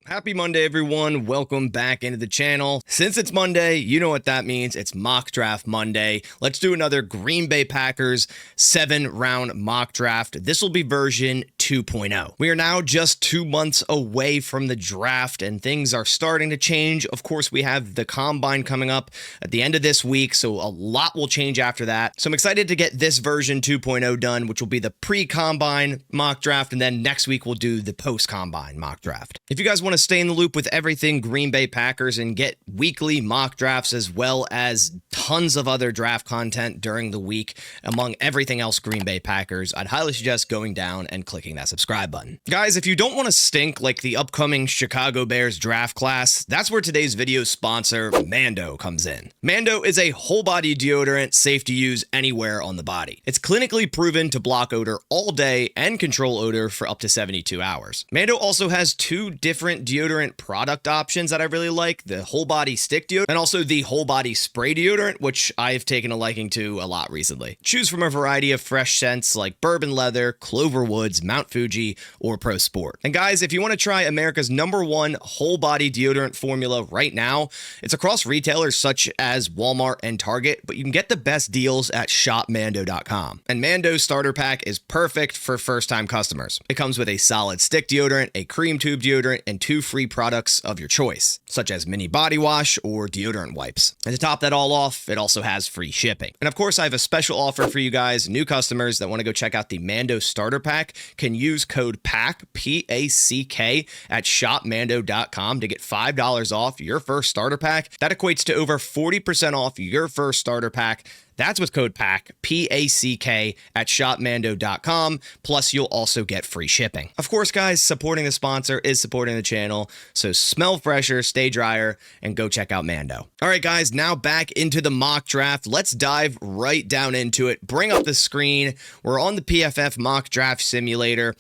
Happy Monday, everyone. Welcome back into the channel. Since it's Monday, you know what that means. It's Mock Draft Monday. Let's do another Green Bay Packers 7-round mock draft. This will be version 2.0. We are now just 2 months away from the draft, and things are starting to change. Of course, we have the Combine coming up at the end of this week, so a lot will change after that. So I'm excited to get this version 2.0 done, which will be the pre-Combine mock draft, and then next week we'll do the post-Combine mock draft. If you guys want to stay in the loop with everything Green Bay Packers and get weekly mock drafts as well as tons of other draft content during the week among everything else Green Bay Packers, I'd highly suggest going down and clicking that subscribe button. Guys, if you don't want to stink like the upcoming Chicago Bears draft class, that's where today's video sponsor, Mando, comes in. Mando is a whole body deodorant safe to use anywhere on the body. It's clinically proven to block odor all day and control odor for up to 72 hours. Mando also has two different deodorant product options that I really like, the whole body stick deodorant and also the whole body spray deodorant, which I've taken a liking to a lot recently. Choose from a variety of fresh scents like bourbon leather, clover woods, Mount Fuji, or Pro Sport. And guys, if you want to try America's #1 whole body deodorant formula right now, it's across retailers such as Walmart and Target, but you can get the best deals at shopmando.com. And Mando's starter pack is perfect for first-time customers. It comes with a solid stick deodorant, a cream tube deodorant, and 2 free products of your choice, such as mini body wash or deodorant wipes. And to top that all off, it also has free shipping. And of course, I have a special offer for you guys, new customers that want to go check out the Mando starter pack can use code PACK, P-A-C-K, at shopmando.com to get $5 off your first starter pack. That equates to over 40% off your first starter pack. That's with code PACK, P-A-C-K, at shopmando.com, plus you'll also get free shipping. Of course, guys, supporting the sponsor is supporting the channel, so smell fresher, stay drier, and go check out Mando. All right, guys, now back into the mock draft. Let's dive right down into it. Bring up the screen. We're on the PFF mock draft simulator.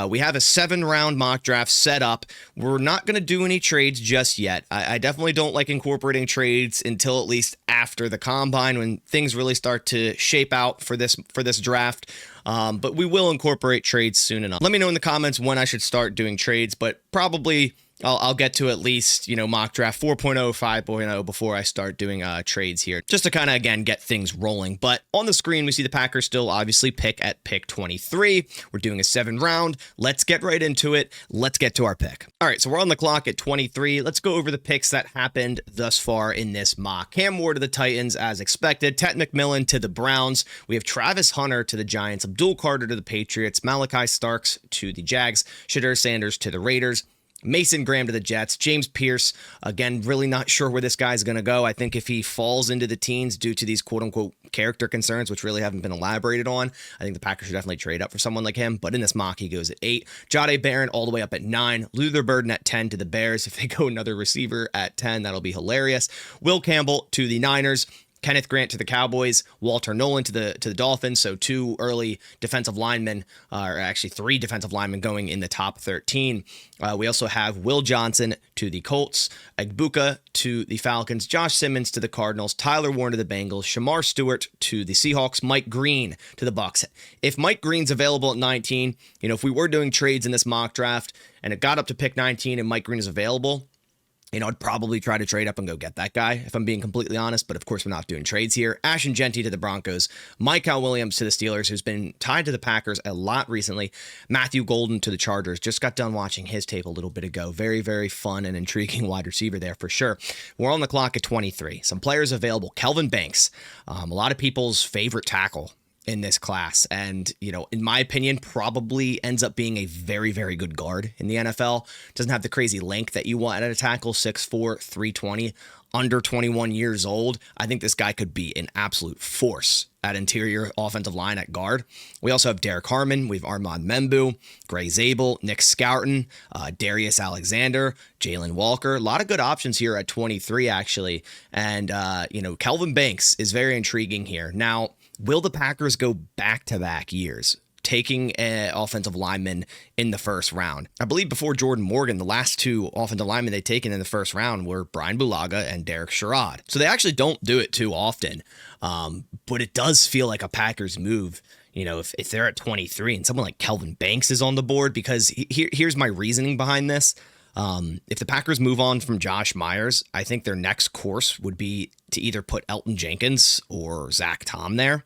We have a 7-round mock draft set up. We're not going to do any trades just yet. I definitely don't like incorporating trades until at least after the Combine when things really start to shape out for this draft. But we will incorporate trades soon enough. Let me know in the comments when I should start doing trades, but probably I'll get to at least, mock draft 4.0, 5.0 before I start doing trades here, just to kind of, again, get things rolling. But on the screen, we see the Packers still obviously pick at pick 23. We're doing a 7-round. Let's get right into it. Let's get to our pick. All right, so we're on the clock at 23. Let's go over the picks that happened thus far in this mock. Cam Ward to the Titans, as expected. Ted McMillan to the Browns. We have Travis Hunter to the Giants. Abdul Carter to the Patriots. Malachi Starks to the Jags. Shadur Sanders to the Raiders. Mason Graham to the Jets. James Pierce, again, really not sure where this guy's going to go. I think if he falls into the teens due to these quote-unquote character concerns, which really haven't been elaborated on, I think the Packers should definitely trade up for someone like him. But in this mock, he goes at 8. Jahdae Barron all the way up at 9. Luther Burden at 10 to the Bears. If they go another receiver at 10, that'll be hilarious. Will Campbell to the Niners. Kenneth Grant to the Cowboys, Walter Nolan to the Dolphins, so 2 early defensive linemen, or actually 3 defensive linemen going in the top 13. We also have Will Johnson to the Colts, Egbuka to the Falcons, Josh Simmons to the Cardinals, Tyler Warren to the Bengals, Shamar Stewart to the Seahawks, Mike Green to the Bucs. If Mike Green's available at 19, if we were doing trades in this mock draft and it got up to pick 19 and Mike Green is available, I'd probably try to trade up and go get that guy, if I'm being completely honest, but of course we're not doing trades here. Ashton Genty to the Broncos, Micah Williams to the Steelers, who's been tied to the Packers a lot recently, Matthew Golden to the Chargers. Just got done watching his tape a little bit ago. Very, very fun and intriguing wide receiver there for sure. We're on the clock at 23. Some players available. Kelvin Banks, a lot of people's favorite tackle in this class. And, in my opinion, probably ends up being a very, very good guard in the NFL. Doesn't have the crazy length that you want at a tackle, 6'4", 320, under 21 years old. I think this guy could be an absolute force at interior offensive line at guard. We also have Derek Harmon. We have Armand Membu, Gray Zabel, Nick Scouton, Darius Alexander, Jalen Walker. A lot of good options here at 23, actually. And, Kelvin Banks is very intriguing here. Now, will the Packers go back-to-back years taking an offensive lineman in the first round? I believe before Jordan Morgan, the last 2 offensive linemen they've taken in the first round were Brian Bulaga and Derek Sherrod. So they actually don't do it too often, but it does feel like a Packers move, if they're at 23 and someone like Kelvin Banks is on the board, because here's my reasoning behind this. If the Packers move on from Josh Myers, I think their next course would be to either put Elton Jenkins or Zach Tom there.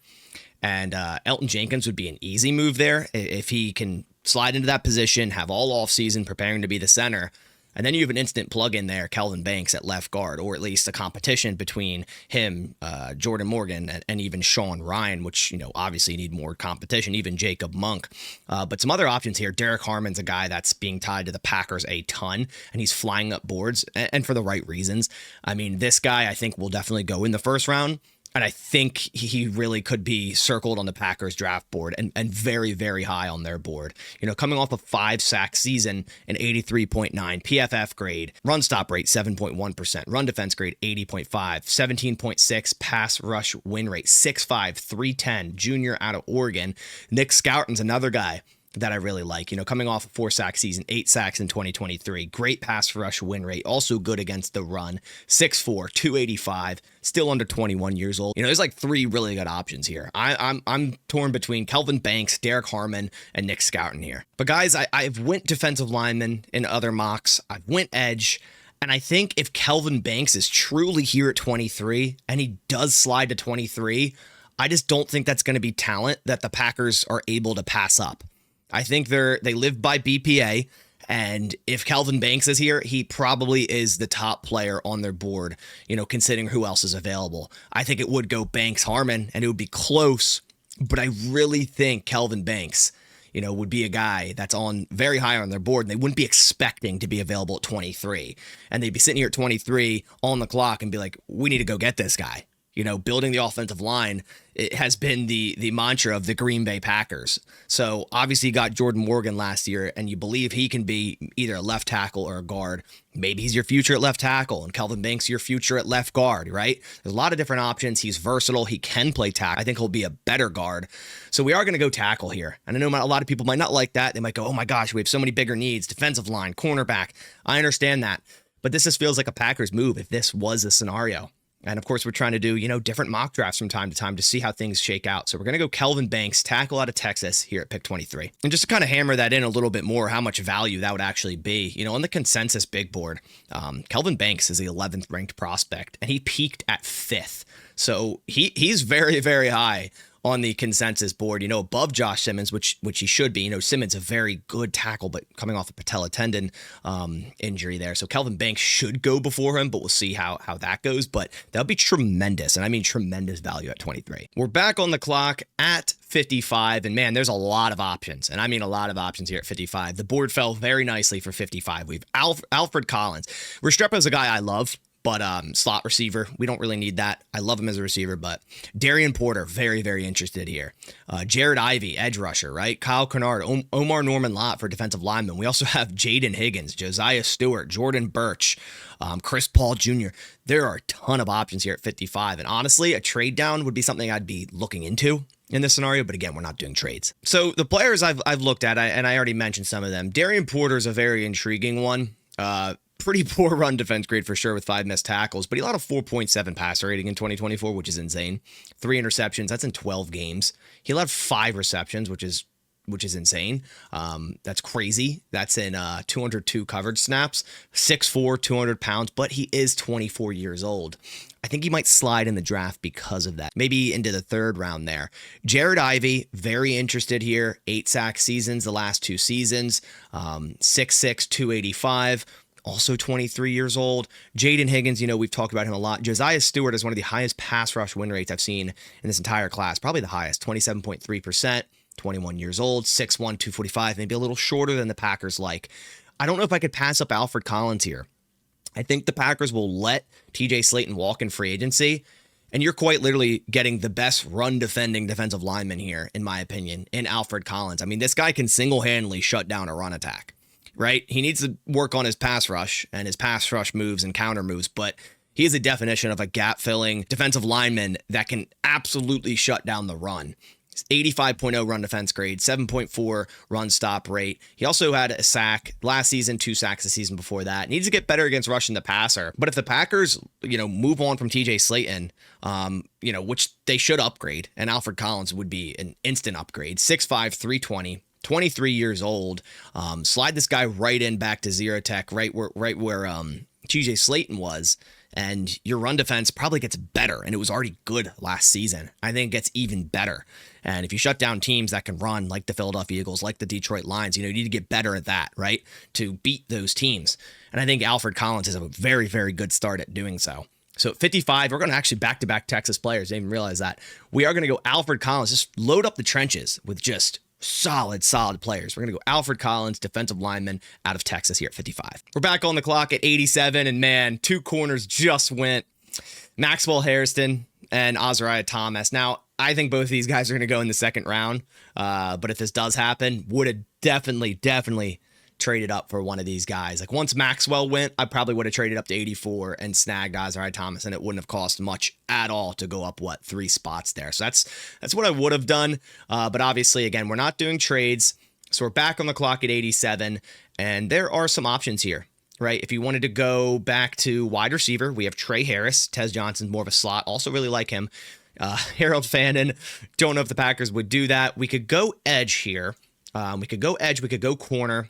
And Elton Jenkins would be an easy move there if he can slide into that position, have all offseason preparing to be the center. And then you have an instant plug in there, Kelvin Banks at left guard, or at least a competition between him, Jordan Morgan, and even Sean Ryan, which, obviously need more competition, even Jacob Monk. But some other options here. Derek Harmon's a guy that's being tied to the Packers a ton, and he's flying up boards, and for the right reasons. I mean, this guy, I think, will definitely go in the first round. And I think he really could be circled on the Packers draft board and very, very high on their board. Coming off a 5-sack season, an 83.9 PFF grade, run stop rate 7.1%, run defense grade 80.5, 17.6 pass rush win rate, 6'5", 310, junior out of Oregon. Nick Scouton's another guy that I really like, coming off a 4-sack season, 8 sacks in 2023, great pass rush win rate, also good against the run, 6'4", 285, still under 21 years old. There's like 3 really good options here. I'm torn between Kelvin Banks, Derek Harmon, and Nick Scouton here. But guys, I've went defensive lineman in other mocks. I've went edge. And I think if Kelvin Banks is truly here at 23 and he does slide to 23, I just don't think that's going to be talent that the Packers are able to pass up. I think they live by BPA, and if Kelvin Banks is here, he probably is the top player on their board, considering who else is available. I think it would go Banks-Harmon, and it would be close, but I really think Kelvin Banks, would be a guy that's on very high on their board, and they wouldn't be expecting to be available at 23. And they'd be sitting here at 23 on the clock and be like, we need to go get this guy. Building the offensive line, it has been the mantra of the Green Bay Packers. So obviously you got Jordan Morgan last year, and you believe he can be either a left tackle or a guard. Maybe he's your future at left tackle, and Kelvin Banks your future at left guard, right? There's a lot of different options. He's versatile. He can play tackle. I think he'll be a better guard. So we are going to go tackle here. And I know a lot of people might not like that. They might go, oh my gosh, we have so many bigger needs. Defensive line, cornerback. I understand that. But this just feels like a Packers move if this was a scenario. And of course, we're trying to do, different mock drafts from time to time to see how things shake out. So we're going to go Kelvin Banks, tackle out of Texas here at pick 23. And just to kind of hammer that in a little bit more, how much value that would actually be, on the consensus big board, Kelvin Banks is the 11th ranked prospect, and he peaked at 5th. So he's very, very high on the consensus board, above Josh Simmons, which he should be. Simmons a very good tackle, but coming off a patella tendon injury there. So Kelvin Banks should go before him, but we'll see how that goes. But that'll be tremendous, and I mean tremendous value at 23. We're back on the clock at 55, and man, there's a lot of options, and I mean a lot of options here at 55. The board fell very nicely for 55. We've Alfred Collins. Restrepo's a guy I love. But slot receiver, we don't really need that. I love him as a receiver, but Darian Porter, very, very interested here. Jared Ivey, edge rusher, right? Kyle Kennard, Omar Norman Lott for defensive lineman. We also have Jaden Higgins, Josiah Stewart, Jordan Birch, Chris Paul Jr. There are a ton of options here at 55. And honestly, a trade down would be something I'd be looking into in this scenario, but again, we're not doing trades. So the players I've looked at, and I already mentioned some of them. Darian Porter is a very intriguing one. Pretty poor run defense grade for sure with 5 missed tackles, but he allowed a 4.7 passer rating in 2024, which is insane. 3 interceptions, that's in 12 games. He allowed 5 receptions, which is insane. That's crazy. That's in 202 coverage snaps, 6'4", 200 pounds, but he is 24 years old. I think he might slide in the draft because of that. Maybe into the 3rd round there. Jared Ivey, very interested here. 8 sack seasons the last 2 seasons. 6'6", 285. Also 23 years old. Jaden Higgins, we've talked about him a lot. Josiah Stewart is one of the highest pass rush win rates I've seen in this entire class. Probably the highest, 27.3%, 21 years old, 6'1", 245, maybe a little shorter than the Packers like. I don't know if I could pass up Alfred Collins here. I think the Packers will let TJ Slayton walk in free agency, and you're quite literally getting the best run defending defensive lineman here, in my opinion, in Alfred Collins. I mean, this guy can single-handedly shut down a run attack. Right? He needs to work on his pass rush and his pass rush moves and counter moves, but he is a definition of a gap-filling defensive lineman that can absolutely shut down the run. 85.0 run defense grade, 7.4 run stop rate. He also had a sack last season, 2 sacks the season before that. Needs to get better against rushing the passer. But if the Packers, move on from TJ Slayton, which they should upgrade, and Alfred Collins would be an instant upgrade. 6'5", 320. 23 years old. Slide this guy right in back to zero tech, right where TJ Slayton was, and your run defense probably gets better, and it was already good last season. I think it gets even better. And if you shut down teams that can run, like the Philadelphia Eagles, like the Detroit Lions, you need to get better at that, right, to beat those teams. And I think Alfred Collins is a very, very good start at doing so. So at 55, we're going to actually back-to-back Texas players. I didn't even realize that. We are going to go Alfred Collins, just load up the trenches with just solid players. We're going to go Alfred Collins, defensive lineman out of Texas here at 55. We're back on the clock at 87, and man, two corners just went. Maxwell Hairston and Azariah Thomas. Now, I think both of these guys are going to go in the second round, but if this does happen, would have definitely traded up for one of these guys. Like once Maxwell went, I probably would have traded up to 84 and snagged Azariah Thomas, and it wouldn't have cost much at all to go up, 3 spots there. So that's what I would have done. But obviously, again, we're not doing trades. So we're back on the clock at 87, and there are some options here, right? If you wanted to go back to wide receiver, we have Trey Harris. Tez Johnson's more of a slot. Also really like him. Harold Fannin, don't know if the Packers would do that. We could go edge here. We could go edge. We could go corner.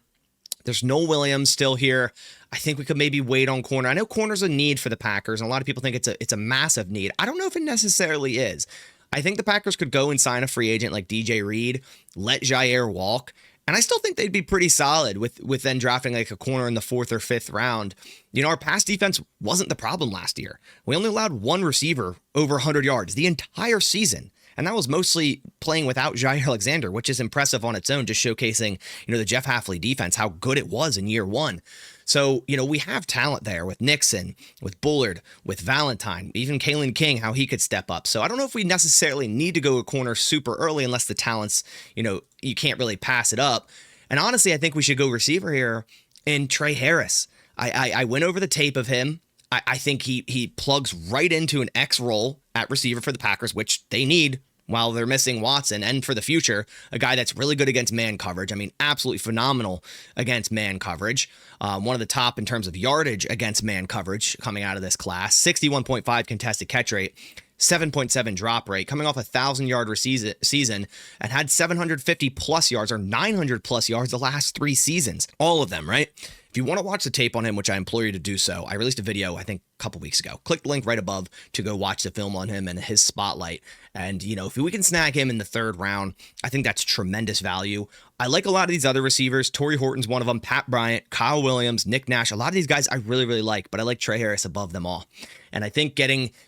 There's Noel Williams still here. I think we could maybe wait on corner. I know corner's a need for the Packers, and a lot of people think it's a massive need. I don't know if it necessarily is. I think the Packers could go and sign a free agent like DJ Reed, let Jair walk, and I still think they'd be pretty solid with then drafting like a corner in the 4th or 5th round. Our pass defense wasn't the problem last year. We only allowed one receiver over 100 yards the entire season. And that was mostly playing without Jair Alexander, which is impressive on its own, just showcasing, the Jeff Hafley defense, how good it was in year one. So, we have talent there with Nixon, with Bullard, with Valentine, even Kalen King, how he could step up. So I don't know if we necessarily need to go a corner super early unless the talent's, you can't really pass it up. And honestly, I think we should go receiver here in Trey Harris. I went over the tape of him. I think he plugs right into an X role at receiver for the Packers, which they need while they're missing Watson, and for the future, a guy that's really good against man coverage. I mean, absolutely phenomenal against man coverage. One of the top in terms of yardage against man coverage coming out of this class. 61.5 contested catch rate. 7.7 drop rate, coming off a 1,000-yard season, and had 750 plus yards or 900 plus yards the last 3 seasons. All of them, right? If you want to watch the tape on him, which I implore you to do so, I released a video, I think, a couple weeks ago. Click the link right above to go watch the film on him and his spotlight. And, if we can snag him in the 3rd round, I think that's tremendous value. I like a lot of these other receivers. Torrey Horton's one of them, Pat Bryant, Kyle Williams, Nick Nash. A lot of these guys I really, really like, but I like Trey Harris above them all. And I think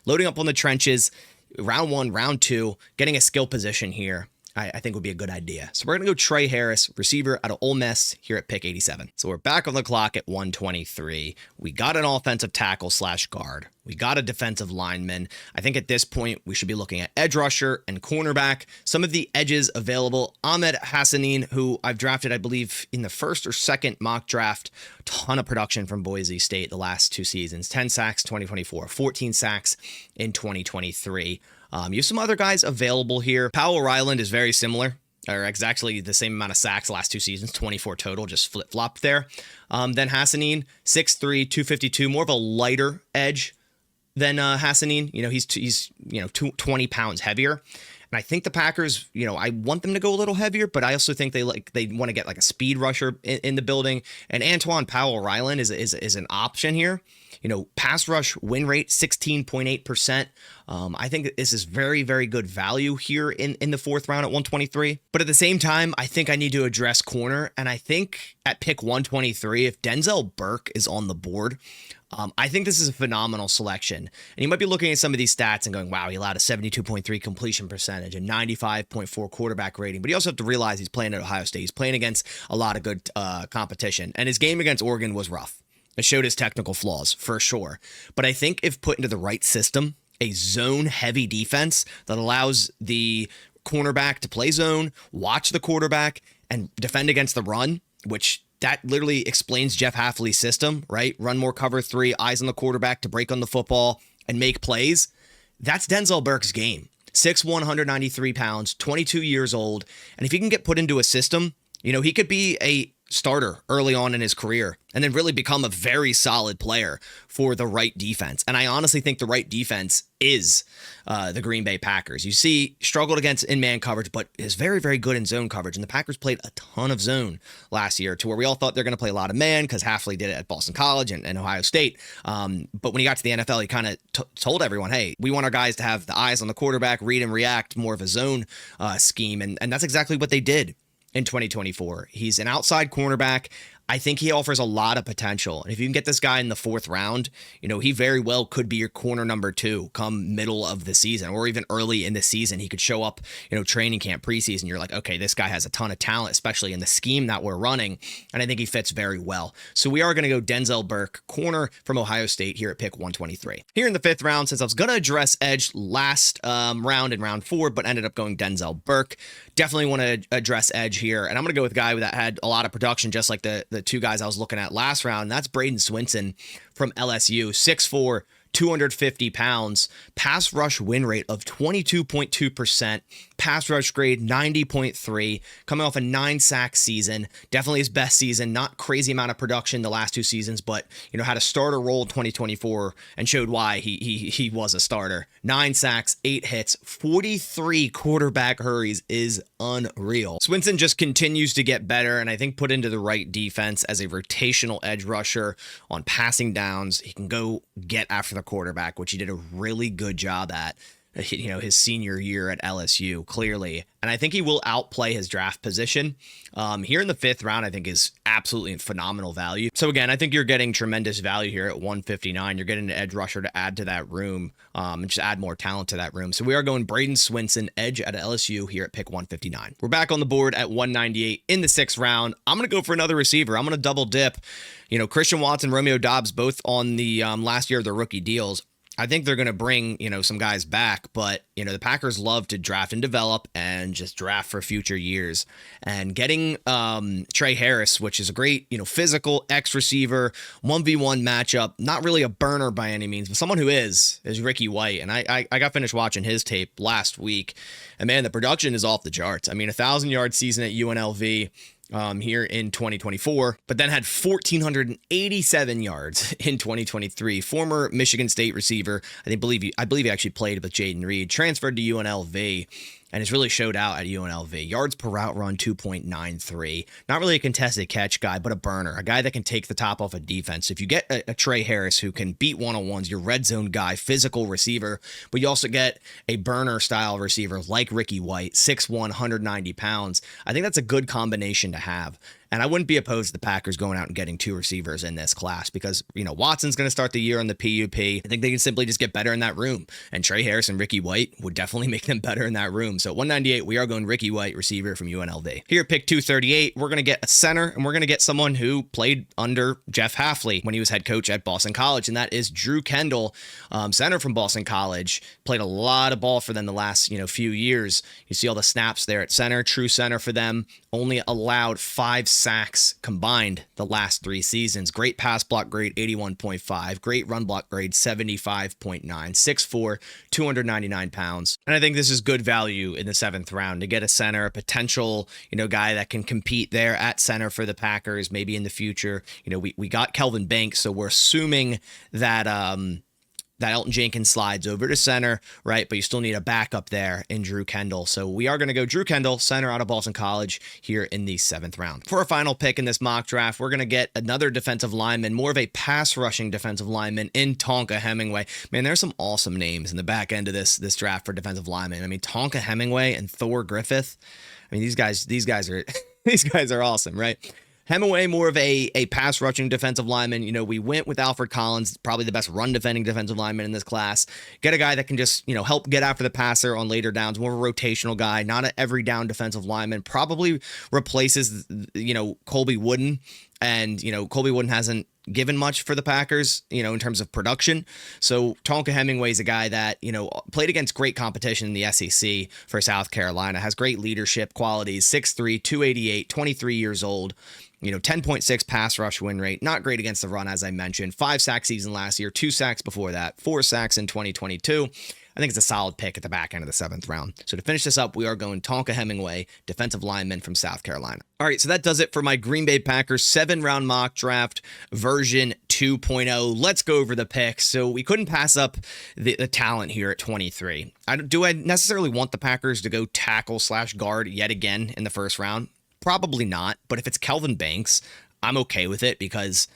loading up on the trenches, round 1, round 2, getting a skill position here, I think would be a good idea. So we're going to go Trey Harris, receiver out of Ole Miss here at pick 87. So we're back on the clock at 123. We got an offensive tackle / guard. We got a defensive lineman. I think at this point, we should be looking at edge rusher and cornerback. Some of the edges available, Ahmed Hassanin, who I've drafted, I believe, in the 1st or 2nd mock draft. Ton of production from Boise State the last 2 seasons. 10 sacks, 2024, 14 sacks in 2023. You have some other guys available here. Powell Ryland is very similar, or exactly the same amount of sacks the last 2 seasons, 24 total, just flip-flopped there. Then Hassanin, 6'3", 252, more of a lighter edge than Hassanin. He's 20 pounds heavier. And I think the Packers, I want them to go a little heavier, but I also think they want to get like a speed rusher in the building. And Antoine Powell Ryland is an option here. Pass rush win rate, 16.8%. I think this is very, very good value here in the 4th round at 123. But at the same time, I think I need to address corner. And I think at pick 123, if Denzel Burke is on the board, I think this is a phenomenal selection. And you might be looking at some of these stats and going, wow, he allowed a 72.3 completion percentage and 95.4 quarterback rating. But you also have to realize he's playing at Ohio State. He's playing against a lot of good competition. And his game against Oregon was rough. It showed his technical flaws, for sure. But I think if put into the right system, a zone-heavy defense that allows the cornerback to play zone, watch the quarterback, and defend against the run, which that literally explains Jeff Hafley's system, right? Run more cover 3, eyes on the quarterback to break on the football and make plays. That's Denzel Burke's game. 6'1", 193 pounds, 22 years old. And if he can get put into a system, he could be a starter early on in his career and then really become a very solid player for the right defense. And I honestly think the right defense is the Green Bay Packers. You see, struggled against in-man coverage, but is very, very good in zone coverage. And the Packers played a ton of zone last year to where we all thought they're going to play a lot of man because Hafley did it at Boston College and Ohio State. But when he got to the NFL, he kind of told everyone, hey, we want our guys to have the eyes on the quarterback, read and react, more of a zone scheme. And that's exactly what they did in 2024. He's an outside cornerback. I think he offers a lot of potential. And if you can get this guy in the 4th round, he very well could be your corner number 2 come middle of the season or even early in the season. He could show up, training camp, preseason. You're like, okay, this guy has a ton of talent, especially in the scheme that we're running. And I think he fits very well. So we are going to go Denzel Burke, corner from Ohio State here at pick 123. Here in the 5th round, since I was going to address edge last round in round 4, but ended up going Denzel Burke. Definitely want to address edge here. And I'm going to go with a guy that had a lot of production, just like the 2 guys I was looking at last round. And that's Braden Swinson from LSU, 6'4", 250 pounds, pass rush win rate of 22.2%, pass rush grade 90.3, coming off a 9-sack season. Definitely his best season, not crazy amount of production the last 2 seasons, but had a starter role in 2024 and showed why he was a starter. 9 sacks, 8 hits, 43 quarterback hurries is unreal. Swinson just continues to get better, and I think put into the right defense as a rotational edge rusher on passing downs, he can go get after the quarterback, which he did a really good job at, his senior year at LSU, clearly. And I think he will outplay his draft position. Here in the 5th round, I think is absolutely phenomenal value. So again, I think you're getting tremendous value here at 159. You're getting an edge rusher to add to that room, and just add more talent to that room. So we are going Braden Swinson, edge at LSU here at pick 159. We're back on the board at 198 in the 6th round. I'm going to go for another receiver. I'm going to double dip. Christian Watson, Romeo Doubs, both on the last year of their rookie deals. I think they're going to bring, some guys back, but, the Packers love to draft and develop and just draft for future years. And getting Trey Harris, which is a great, physical X receiver, 1v1 matchup, not really a burner by any means, but someone who is Ricky White. And I got finished watching his tape last week, and man, the production is off the charts. I mean, 1,000-yard season at UNLV. Here in 2024, but then had 1,487 yards in 2023. Former Michigan State receiver, I believe he actually played with Jaden Reed, transferred to UNLV, and has really showed out at UNLV. Yards per route run, 2.93. Not really a contested catch guy, but a burner, a guy that can take the top off a defense. If you get a Trey Harris who can beat one-on-ones, your red zone guy, physical receiver, but you also get a burner style receiver like Ricky White, 6'1", 190 pounds. I think that's a good combination to have. And I wouldn't be opposed to the Packers going out and getting 2 receivers in this class because, Watson's going to start the year on the PUP. I think they can simply just get better in that room. And Trey Harris and Ricky White would definitely make them better in that room. So at 198, we are going Ricky White, receiver from UNLV. Here at pick 238, we're going to get a center, and we're going to get someone who played under Jeff Hafley when he was head coach at Boston College, and that is Drew Kendall, center from Boston College. Played a lot of ball for them the last, few years. You see all the snaps there at center, true center for them. Only allowed 5 sacks combined the last 3 seasons. Great pass block grade, 81.5. Great run block grade, 75.9. 6'4", 299 pounds. And I think this is good value in the 7th round to get a center, a potential, guy that can compete there at center for the Packers, maybe in the future. We got Kelvin Banks, so we're assuming that that Elton Jenkins slides over to center, right? But you still need a backup there in Drew Kendall. So we are going to go Drew Kendall, center out of Boston College here in the 7th round. For our final pick in this mock draft, we're going to get another defensive lineman, more of a pass rushing defensive lineman in Tonka Hemingway. Man, there's some awesome names in the back end of this draft for defensive linemen. I mean, Tonka Hemingway and Thor Griffith. I mean, these guys are these guys are awesome, right? Hemingway, more of a pass rushing defensive lineman. We went with Alfred Collins, probably the best run defending defensive lineman in this class. Get a guy that can just, help get after the passer on later downs, more of a rotational guy, not an every down defensive lineman. Probably replaces, Colby Wooden. And, Colby Wooden hasn't given much for the Packers, in terms of production. So Tonka Hemingway is a guy that, played against great competition in the SEC for South Carolina, has great leadership qualities, 6'3", 288, 23 years old. 10.6 pass rush win rate, not great against the run, as I mentioned. 5 sack season last year, 2 sacks before that, 4 sacks in 2022. I think it's a solid pick at the back end of the 7th round. So to finish this up, we are going Tonka Hemingway, defensive lineman from South Carolina. All right, so that does it for my Green Bay Packers 7-round mock draft version 2.0. Let's go over the picks. So we couldn't pass up the talent here at 23. Do I necessarily want the Packers to go tackle/guard yet again in the first round? Probably not, but if it's Kelvin Banks, I'm okay with it because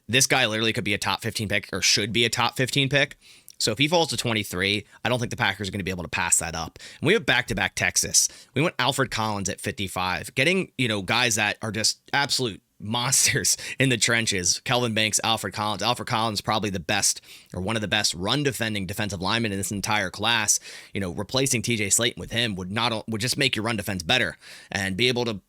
this guy literally could be a top 15 pick or should be a top 15 pick. So if he falls to 23, I don't think the Packers are going to be able to pass that up. And we have back-to-back Texas. We went Alfred Collins at 55. Getting, guys that are just absolute monsters in the trenches. Kelvin Banks, Alfred Collins. Alfred Collins probably the best or one of the best run-defending defensive linemen in this entire class. Replacing TJ Slayton with him would just make your run defense better and be able to,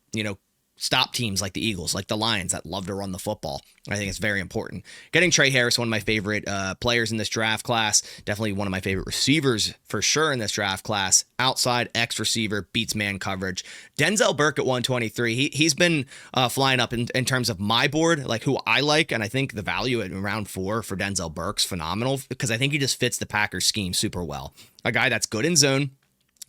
stop teams like the Eagles, like the Lions that love to run the football. I think it's very important. Getting Trey Harris, one of my favorite players in this draft class, definitely one of my favorite receivers for sure in this draft class. Outside X receiver, beats man coverage. Denzel Burke at 123. He's been flying up in terms of my board, like who I like, and I think the value at round 4 for Denzel Burke's phenomenal because I think he just fits the Packers scheme super well. A guy that's good in zone,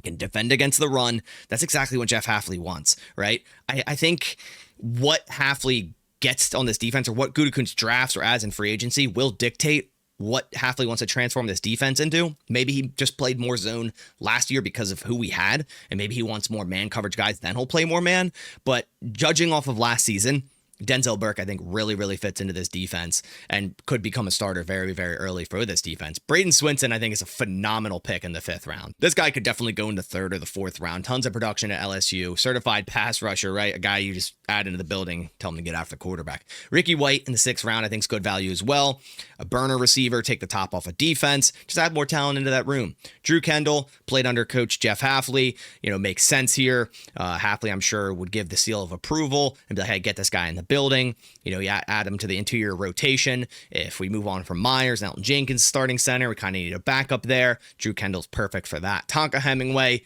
can defend against the run. That's exactly what Jeff Hafley wants, right? I think what Hafley gets on this defense or what Gutekunst drafts or adds in free agency will dictate what Hafley wants to transform this defense into. Maybe he just played more zone last year because of who we had, and maybe he wants more man coverage guys, then he'll play more man. But judging off of last season, Denzel Burke, I think, really, really fits into this defense and could become a starter very, very early for this defense. Braden Swinson, I think, is a phenomenal pick in the 5th round. This guy could definitely go in the 3rd or the 4th round. Tons of production at LSU. Certified pass rusher, right? A guy you just add into the building, tell him to get after the quarterback. Ricky White in the 6th round, I think, is good value as well. A burner receiver, take the top off of defense. Just add more talent into that room. Drew Kendall, played under coach Jeff Hafley. Makes sense here. Hafley, I'm sure, would give the seal of approval and be like, hey, get this guy in the building. You add him to the interior rotation. If we move on from Myers, Elton Jenkins starting center, we kind of need a backup there. Drew Kendall's perfect for that. Tonka Hemingway,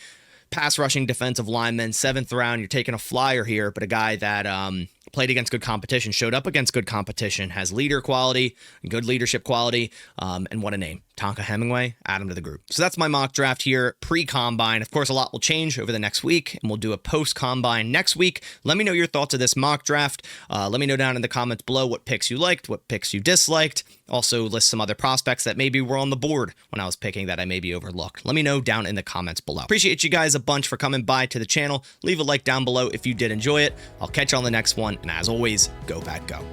pass rushing defensive lineman, 7th round. You're taking a flyer here, but a guy that played against good competition, showed up against good competition, has leader quality, good leadership quality, and what a name. Tonka Hemingway, add him to the group. So that's my mock draft here, pre-combine. Of course, a lot will change over the next week, and we'll do a post-combine next week. Let me know your thoughts of this mock draft. Let me know down in the comments below what picks you liked, what picks you disliked. Also, list some other prospects that maybe were on the board when I was picking that I maybe overlooked. Let me know down in the comments below. Appreciate you guys a bunch for coming by to the channel. Leave a like down below if you did enjoy it. I'll catch you on the next one, and as always, go Pack Go.